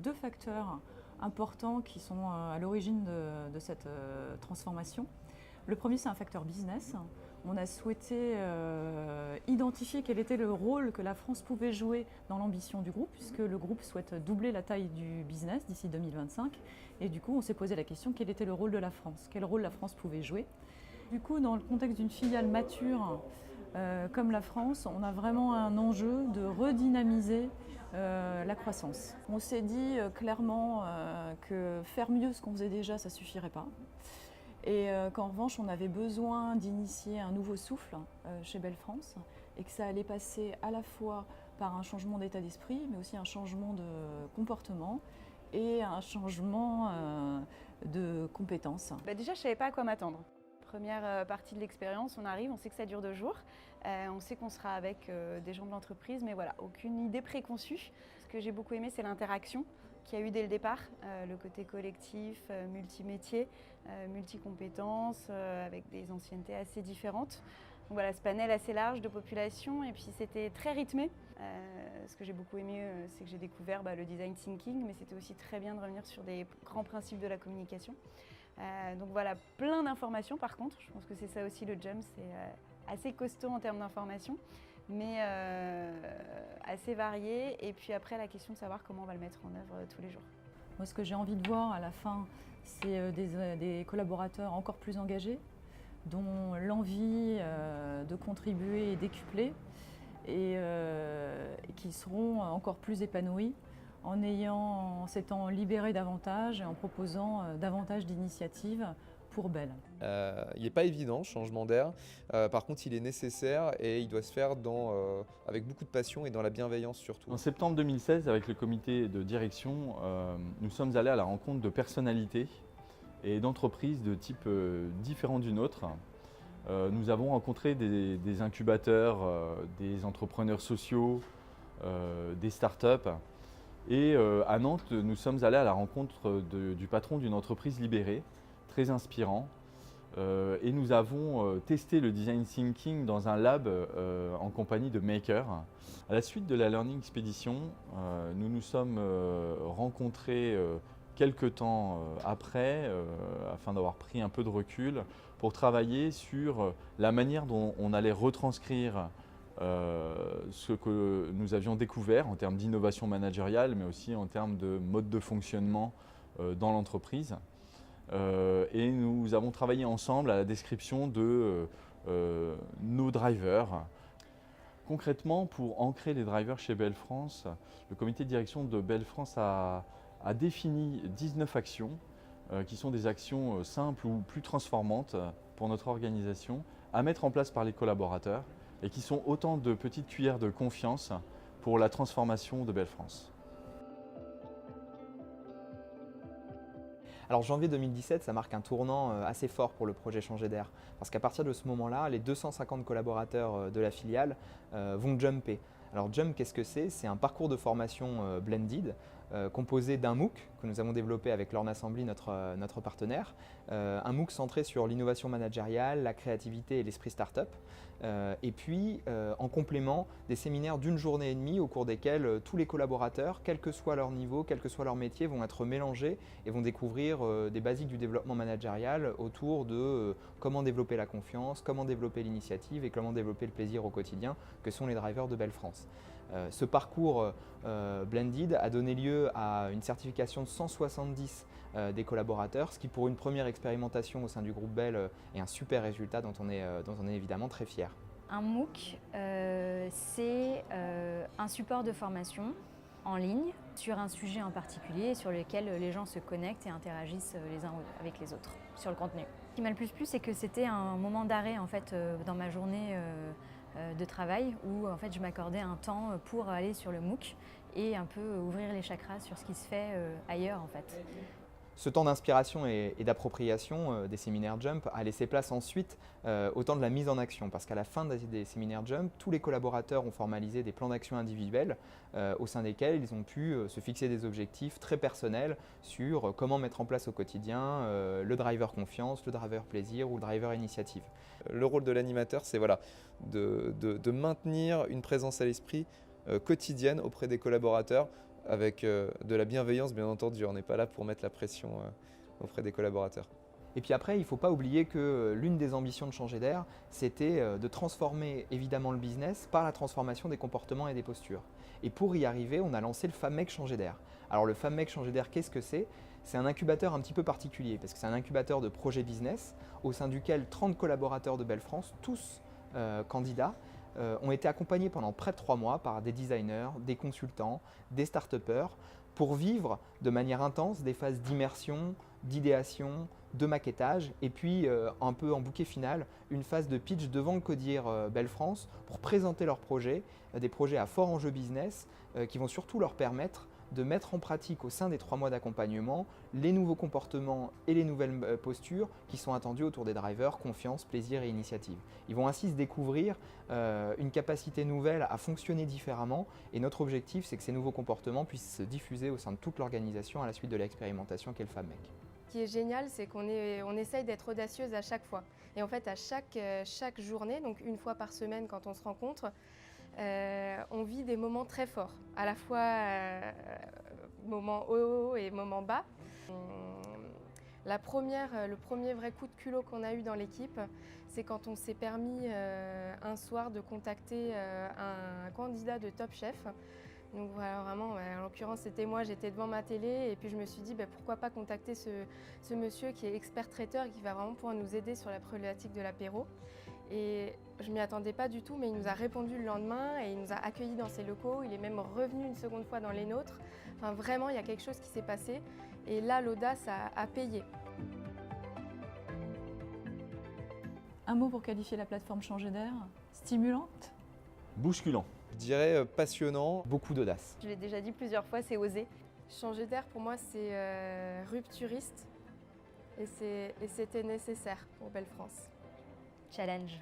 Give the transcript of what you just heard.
deux facteurs importants qui sont à l'origine de cette transformation. Le premier, c'est un facteur business. On a souhaité identifier quel était le rôle que la France pouvait jouer dans l'ambition du groupe, puisque le groupe souhaite doubler la taille du business d'ici 2025. Et du coup, on s'est posé la question, quel était le rôle de la France? Quel rôle la France pouvait jouer? Du coup, dans le contexte d'une filiale mature comme la France, on a vraiment un enjeu de redynamiser la croissance. On s'est dit clairement que faire mieux ce qu'on faisait déjà, ça ne suffirait pas. Et qu'en revanche, on avait besoin d'initier un nouveau souffle chez Belle France et que ça allait passer à la fois par un changement d'état d'esprit, mais aussi un changement de comportement et un changement de compétences. Déjà, je ne savais pas à quoi m'attendre. Première partie de l'expérience, on arrive, on sait que ça dure 2 jours, on sait qu'on sera avec des gens de l'entreprise, mais voilà, aucune idée préconçue. Ce que j'ai beaucoup aimé, c'est l'interaction qu'il y a eu dès le départ, le côté collectif, multimétier, multicompétences, avec des anciennetés assez différentes. Donc voilà, ce panel assez large de population, et puis c'était très rythmé. Ce que j'ai beaucoup aimé, c'est que j'ai découvert le design thinking, mais c'était aussi très bien de revenir sur des grands principes de la communication. Donc voilà, plein d'informations par contre, je pense que c'est ça aussi le Jump, c'est assez costaud en termes d'informations, mais assez varié, et puis après la question de savoir comment on va le mettre en œuvre tous les jours. Moi, ce que j'ai envie de voir à la fin, c'est des collaborateurs encore plus engagés, dont l'envie de contribuer est décuplée et qui seront encore plus épanouis en s'étant libérés davantage et en proposant davantage d'initiatives pour Belle. Il n'est pas évident, ce changement d'air. Par contre, il est nécessaire et il doit se faire avec beaucoup de passion et dans la bienveillance surtout. En septembre 2016, avec le comité de direction, nous sommes allés à la rencontre de personnalités et d'entreprises de type différent du nôtre. Nous avons rencontré des incubateurs, des entrepreneurs sociaux, des startups. Et à Nantes, nous sommes allés à la rencontre du patron d'une entreprise libérée, très inspirant. Et nous avons testé le design thinking dans un lab en compagnie de Maker. À la suite de la Learning Expedition, nous nous sommes rencontrés quelques temps après, afin d'avoir pris un peu de recul, pour travailler sur la manière dont on allait retranscrire ce que nous avions découvert en termes d'innovation managériale, mais aussi en termes de mode de fonctionnement dans l'entreprise. Et nous avons travaillé ensemble à la description de nos drivers. Concrètement, pour ancrer les drivers chez Belle France, le comité de direction de Belle France a défini 19 actions qui sont des actions simples ou plus transformantes pour notre organisation à mettre en place par les collaborateurs et qui sont autant de petites cuillères de confiance pour la transformation de Belle France. Alors janvier 2017, ça marque un tournant assez fort pour le projet Changer d'air, parce qu'à partir de ce moment-là, les 250 collaborateurs de la filiale vont jumper. Alors Jump, qu'est-ce que c'est? C'est un parcours de formation blended composé d'un MOOC que nous avons développé avec Learn Assembly, notre partenaire. Un MOOC centré sur l'innovation managériale, la créativité et l'esprit startup. Et puis en complément, des séminaires d'une journée et demie au cours desquels tous les collaborateurs, quel que soit leur niveau, quel que soit leur métier, vont être mélangés et vont découvrir des basiques du développement managérial autour de comment développer la confiance, comment développer l'initiative et comment développer le plaisir au quotidien, que sont les drivers de Belle France. Ce parcours blended a donné lieu à une certification de 170 des collaborateurs, ce qui pour une première expérimentation au sein du groupe Belle est un super résultat dont on est évidemment très fiers. Un MOOC, c'est un support de formation en ligne sur un sujet en particulier sur lequel les gens se connectent et interagissent les uns avec les autres sur le contenu. Ce qui m'a le plus plu, c'est que c'était un moment d'arrêt en fait, dans ma journée de travail où en fait, je m'accordais un temps pour aller sur le MOOC et un peu ouvrir les chakras sur ce qui se fait ailleurs en fait. Ce temps d'inspiration et d'appropriation des séminaires Jump a laissé place ensuite au temps de la mise en action, parce qu'à la fin des séminaires Jump, tous les collaborateurs ont formalisé des plans d'action individuels au sein desquels ils ont pu se fixer des objectifs très personnels sur comment mettre en place au quotidien le driver confiance, le driver plaisir ou le driver initiative. Le rôle de l'animateur, c'est voilà, de maintenir une présence à l'esprit quotidienne auprès des collaborateurs avec de la bienveillance, bien entendu. On n'est pas là pour mettre la pression auprès des collaborateurs. Et puis après, il ne faut pas oublier que l'une des ambitions de Changer d'air, c'était de transformer évidemment le business par la transformation des comportements et des postures. Et pour y arriver, on a lancé le FAMEC Changer d'air. Alors le FAMEC Changer d'air, qu'est-ce que c'est ? C'est un incubateur un petit peu particulier parce que c'est un incubateur de projets business au sein duquel 30 collaborateurs de Belle France, tous candidats, ont été accompagnés pendant près de 3 mois par des designers, des consultants, des start-upers pour vivre de manière intense des phases d'immersion, d'idéation, de maquettage et puis un peu en bouquet final, une phase de pitch devant le CODIR Belle France pour présenter leurs projets, des projets à fort enjeu business qui vont surtout leur permettre de mettre en pratique au sein des 3 mois d'accompagnement les nouveaux comportements et les nouvelles postures qui sont attendues autour des drivers, confiance, plaisir et initiative. Ils vont ainsi se découvrir une capacité nouvelle à fonctionner différemment et notre objectif c'est que ces nouveaux comportements puissent se diffuser au sein de toute l'organisation à la suite de l'expérimentation qu'est le FAMEC. Ce qui est génial, c'est qu'on essaye d'être audacieuse à chaque fois. Et en fait, à chaque journée, donc une fois par semaine quand on se rencontre, on vit des moments très forts, à la fois moments hauts et moments bas. Le premier vrai coup de culot qu'on a eu dans l'équipe, c'est quand on s'est permis un soir de contacter un candidat de Top Chef. Donc voilà, vraiment, en l'occurrence c'était moi, j'étais devant ma télé et puis je me suis dit pourquoi pas contacter ce monsieur qui est expert traiteur et qui va vraiment pouvoir nous aider sur la problématique de l'apéro. Et je ne m'y attendais pas du tout, mais il nous a répondu le lendemain et il nous a accueillis dans ses locaux. Il est même revenu une seconde fois dans les nôtres. Enfin, vraiment, il y a quelque chose qui s'est passé. Et là, l'audace a payé. Un mot pour qualifier la plateforme Changer d'air ? Stimulante ? Bousculant. Je dirais passionnant. Beaucoup d'audace. Je l'ai déjà dit plusieurs fois, c'est oser. Changer d'air, pour moi, c'est rupturiste et c'était nécessaire pour Belle France. Challenge.